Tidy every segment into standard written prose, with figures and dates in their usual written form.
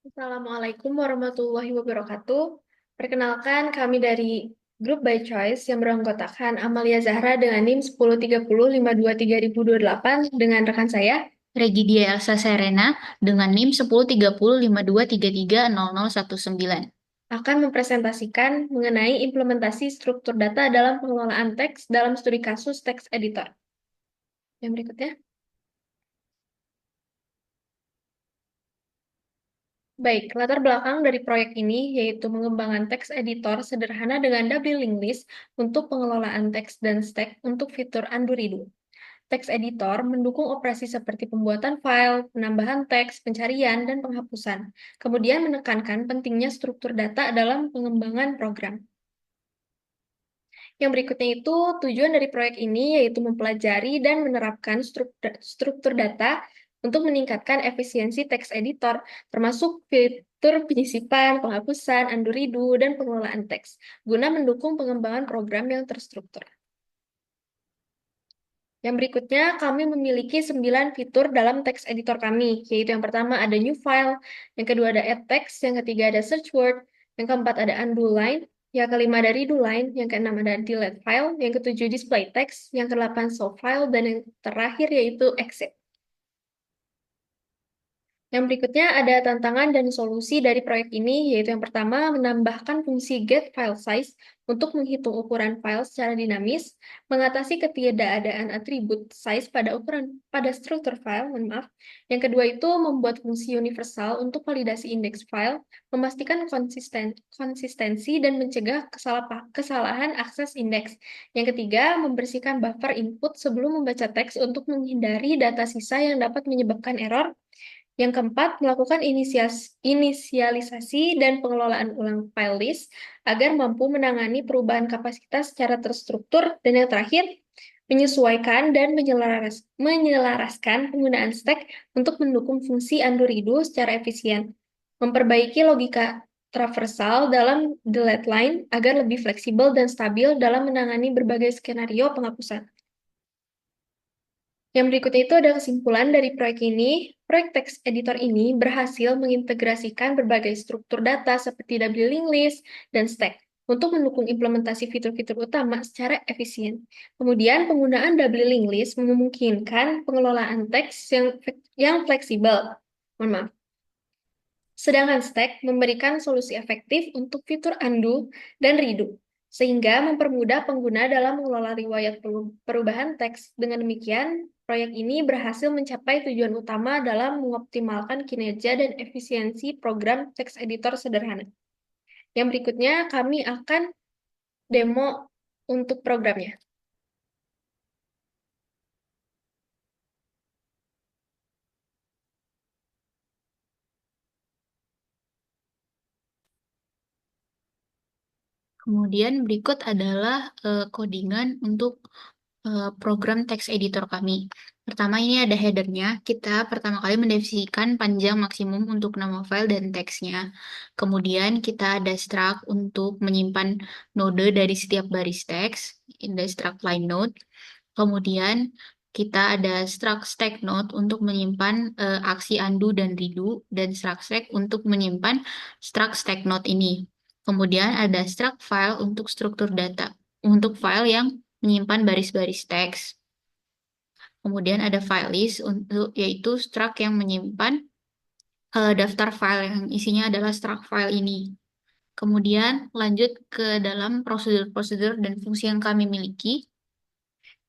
Assalamualaikum warahmatullahi wabarakatuh. Perkenalkan, kami dari grup By Choice yang beranggotakan Amalia Zahra dengan NIM 1030523028 dengan rekan saya. Regidia Elsa Serena dengan NIM 103052330019 Akan mempresentasikan mengenai implementasi struktur data dalam pengelolaan teks dalam studi kasus teks editor. Yang berikutnya. Baik, latar belakang dari proyek ini yaitu mengembangkan teks editor sederhana dengan double link list untuk pengelolaan teks dan stack untuk fitur undo redo. Teks editor mendukung operasi seperti pembuatan file, penambahan teks, pencarian, dan penghapusan. Kemudian menekankan pentingnya struktur data dalam pengembangan program. Yang berikutnya itu tujuan dari proyek ini yaitu mempelajari dan menerapkan struktur data untuk meningkatkan efisiensi teks editor, termasuk fitur penyisipan, penghapusan, undo redo, dan pengelolaan teks, guna mendukung pengembangan program yang terstruktur. Yang berikutnya, kami memiliki 9 fitur dalam teks editor kami, yaitu yang pertama ada new file, yang kedua ada add text, yang ketiga ada search word, yang keempat ada undo line, yang kelima ada redo line, yang keenam ada delete file, yang ketujuh display text, yang kedelapan show file, dan yang terakhir yaitu exit. Yang berikutnya ada tantangan dan solusi dari proyek ini, yaitu yang pertama, menambahkan fungsi get file size untuk menghitung ukuran file secara dinamis, mengatasi ketidakadaan atribut size pada struktur file, mohon maaf. Yang kedua itu membuat fungsi universal untuk validasi indeks file, memastikan konsistensi dan mencegah kesalahan akses indeks. Yang ketiga, membersihkan buffer input sebelum membaca teks untuk menghindari data sisa yang dapat menyebabkan error. Yang keempat, melakukan inisialisasi dan pengelolaan ulang file list agar mampu menangani perubahan kapasitas secara terstruktur. Dan yang terakhir, menyesuaikan dan menyelaraskan penggunaan stack untuk mendukung fungsi undo redo secara efisien. Memperbaiki logika traversal dalam delete line agar lebih fleksibel dan stabil dalam menangani berbagai skenario penghapusan. Yang berikutnya itu ada kesimpulan dari proyek ini. Proyek text editor ini berhasil mengintegrasikan berbagai struktur data seperti double linked list dan stack untuk mendukung implementasi fitur-fitur utama secara efisien. Kemudian, penggunaan double linked list memungkinkan pengelolaan teks yang fleksibel. Mohon maaf. Sedangkan stack memberikan solusi efektif untuk fitur undo dan redo, sehingga mempermudah pengguna dalam mengelola riwayat perubahan teks. Dengan demikian, proyek ini berhasil mencapai tujuan utama dalam mengoptimalkan kinerja dan efisiensi program teks editor sederhana. Yang berikutnya, kami akan demo untuk programnya. Kemudian berikut adalah codingan untuk program text editor kami. Pertama ini ada headernya. Kita pertama kali mendefinisikan panjang maksimum untuk nama file dan teksnya. Kemudian kita ada struct untuk menyimpan node dari setiap baris teks, ada struct line node. Kemudian kita ada struct stack node untuk menyimpan aksi undo dan redo, dan struct stack untuk menyimpan struct stack node ini. Kemudian ada struct file untuk struktur data, untuk file yang menyimpan baris-baris teks. Kemudian ada file list untuk yaitu struct yang menyimpan daftar file yang isinya adalah struct file ini. Kemudian lanjut ke dalam prosedur-prosedur dan fungsi yang kami miliki.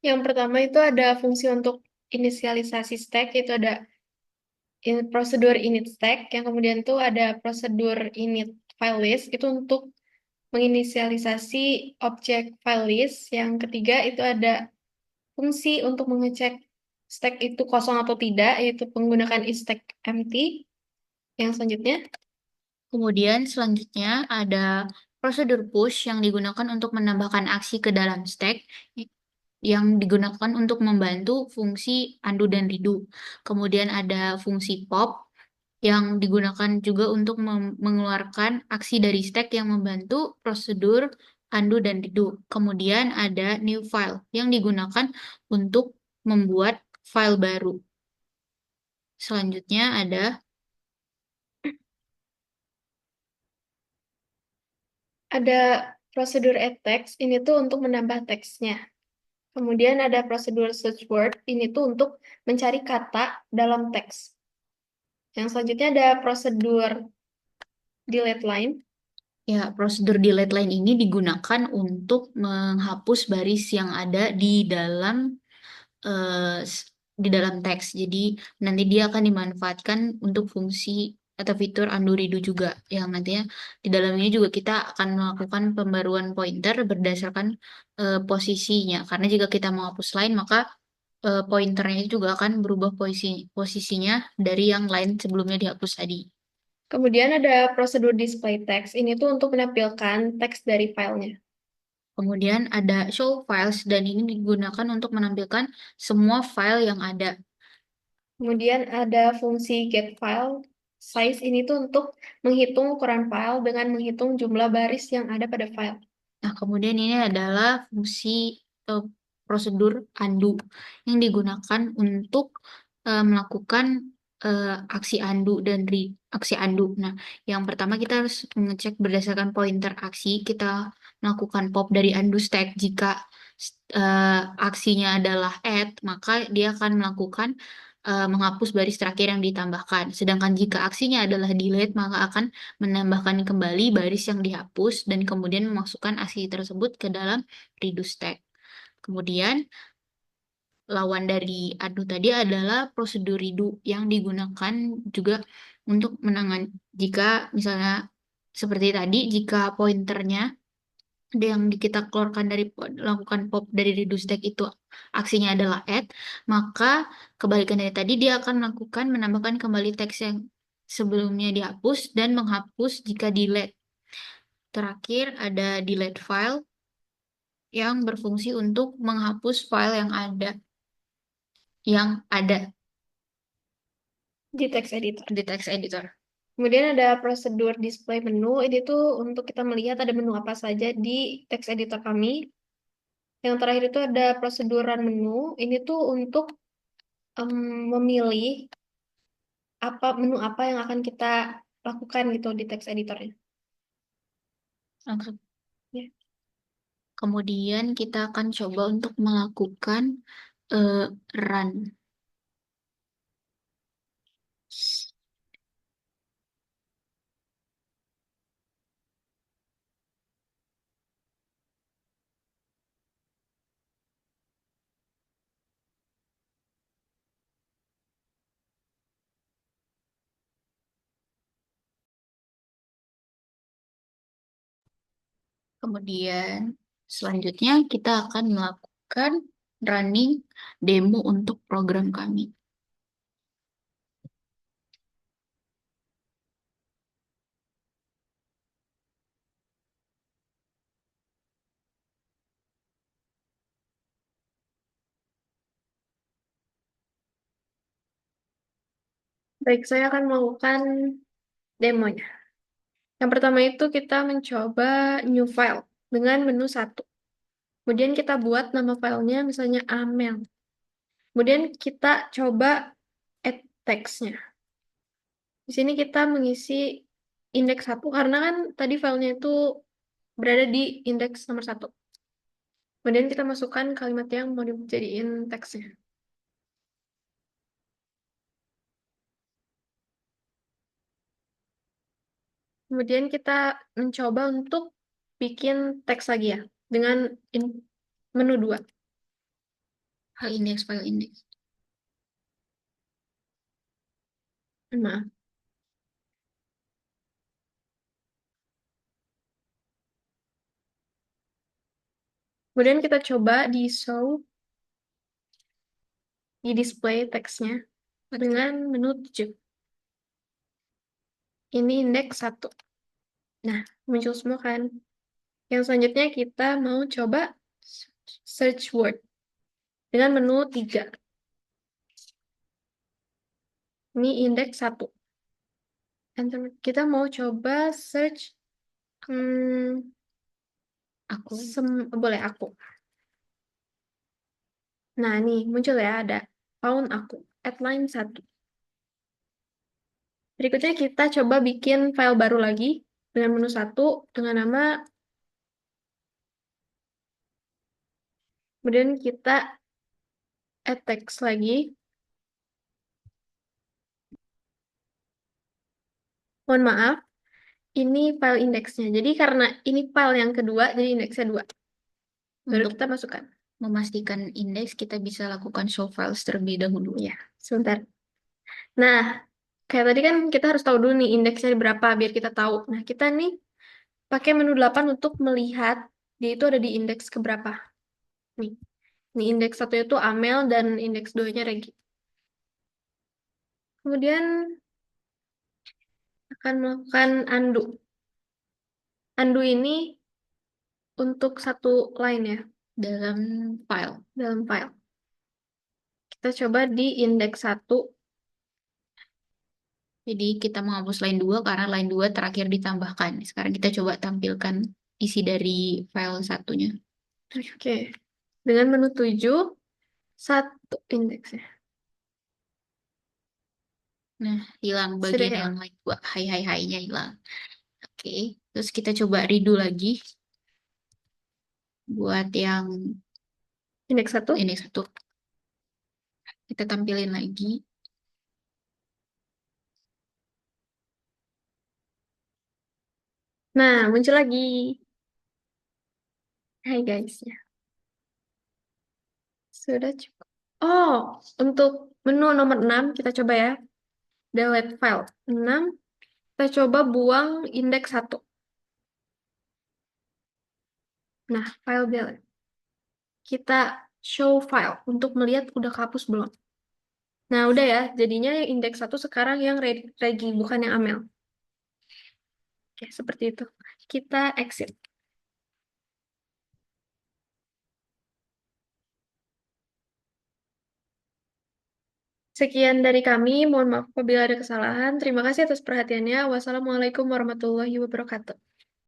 Yang pertama itu ada fungsi untuk inisialisasi stack, itu ada prosedur init stack, yang kemudian itu ada prosedur init file list, itu untuk menginisialisasi objek file list. Yang ketiga itu ada fungsi untuk mengecek stack itu kosong atau tidak, yaitu menggunakan isTack empty. Yang selanjutnya, Kemudian selanjutnya ada prosedur push yang digunakan untuk menambahkan aksi ke dalam stack yang digunakan untuk membantu fungsi undo dan redo. Kemudian ada fungsi pop yang digunakan juga untuk mengeluarkan aksi dari stack yang membantu prosedur undo dan redo. Kemudian ada new file yang digunakan untuk membuat file baru. Selanjutnya ada Ada prosedur add text, ini tuh untuk menambah teksnya. Kemudian ada prosedur search word, ini tuh untuk mencari kata dalam teks. Yang selanjutnya ada prosedur delete line. Ya, prosedur delete line ini digunakan untuk menghapus baris yang ada eh, s- di dalam teks. Jadi nanti dia akan dimanfaatkan untuk fungsi atau fitur undo redo juga. Yang nantinya di dalam ini juga kita akan melakukan pembaruan pointer berdasarkan posisinya. Karena jika kita menghapus line, maka pointernya itu juga akan berubah posisinya dari yang line sebelumnya dihapus tadi. Kemudian ada prosedur display text, ini tuh untuk menampilkan teks dari filenya. Kemudian ada show files dan ini digunakan untuk menampilkan semua file yang ada. Kemudian ada fungsi get file size, ini tuh untuk menghitung ukuran file dengan menghitung jumlah baris yang ada pada file. Nah, kemudian ini adalah fungsi eh, prosedur undo yang digunakan untuk melakukan aksi undo dan aksi undo. Nah, yang pertama kita harus mengecek berdasarkan pointer aksi, kita melakukan pop dari undo stack. Jika aksinya adalah add, maka dia akan melakukan menghapus baris terakhir yang ditambahkan. Sedangkan jika aksinya adalah delete, maka akan menambahkan kembali baris yang dihapus dan kemudian memasukkan aksi tersebut ke dalam redo stack. Kemudian lawan dari adu tadi adalah prosedur redo yang digunakan juga untuk menangan jika misalnya seperti tadi jika pointernya yang kita keluarkan dari lakukan pop dari redo stack itu aksinya adalah add, maka kebalikan dari tadi dia akan melakukan menambahkan kembali teks yang sebelumnya dihapus dan menghapus jika delete. Terakhir ada delete file yang berfungsi untuk menghapus file yang ada Di text editor. di text editor. Kemudian ada prosedur display menu. Ini tuh untuk kita melihat ada menu apa saja di text editor kami. Yang terakhir itu ada prosedur run menu. Ini tuh untuk memilih menu apa yang akan kita lakukan gitu di text editornya. Ya. Kemudian kita akan coba untuk melakukan eh, run. Kemudian selanjutnya kita akan melakukan running demo untuk program kami. Baik, saya akan melakukan demonya. Yang pertama itu kita mencoba new file dengan menu satu. Kemudian kita buat nama filenya misalnya amel. Kemudian kita coba add text-nya. Di sini kita mengisi indeks satu karena kan tadi filenya itu berada di indeks nomor satu. Kemudian kita masukkan kalimat yang mau dijadiin teksnya. Kemudian kita mencoba untuk bikin teks lagi ya dengan menu 2. File index, file index. Nah, kemudian kita coba di show, di display teksnya dengan menu 7. Ini indeks 1. Nah, muncul semua kan. Yang selanjutnya kita mau coba search word dengan menu 3. Ini indeks 1. Kita mau coba search Aku boleh aku. Nah, nih muncul ya ada found aku at line 1. Berikutnya kita coba bikin file baru lagi dengan menu 1 dengan nama Kemudian kita add text lagi. Mohon maaf, ini file indeksnya. Jadi karena ini file yang kedua, jadi indeksnya 2. Baru Untuk kita masukkan. memastikan indeks, kita bisa lakukan show files terlebih dahulu. Ya, sebentar. Nah, kayak tadi kan kita harus tahu dulu nih indeksnya berapa biar kita tahu. Nah, kita nih pakai menu 8 untuk melihat dia itu ada di indeks keberapa. Nih, ini indeks 1 itu Amel dan indeks 2-nya Regi. Kemudian akan melakukan undo. Undo ini untuk satu line ya, Dalam file. dalam file. Kita coba di indeks 1. Jadi kita menghapus line 2 karena line 2 terakhir ditambahkan. Sekarang kita coba tampilkan isi dari file satunya. Oke. Dengan menu 7, 1 indeksnya. Nah, hilang Sudah bagian ya. yang line 2. Hai hai hai-nya hilang. Oke, terus kita coba redo lagi buat yang Indeks 1. ini satu. Kita tampilin lagi. Nah, muncul lagi. Hai guys. Ya. Sudah cukup. Oh, untuk menu nomor 6 kita coba ya. Delete file 6. Kita coba buang indeks 1. Nah, file delete. Kita show file untuk melihat udah kehapus belum. Nah, udah ya. Jadinya yang indeks 1 sekarang yang Regi, bukan yang Amel. Oke, seperti itu. Kita exit. Sekian dari kami. Mohon maaf apabila ada kesalahan. Terima kasih atas perhatiannya. Wassalamualaikum warahmatullahi wabarakatuh.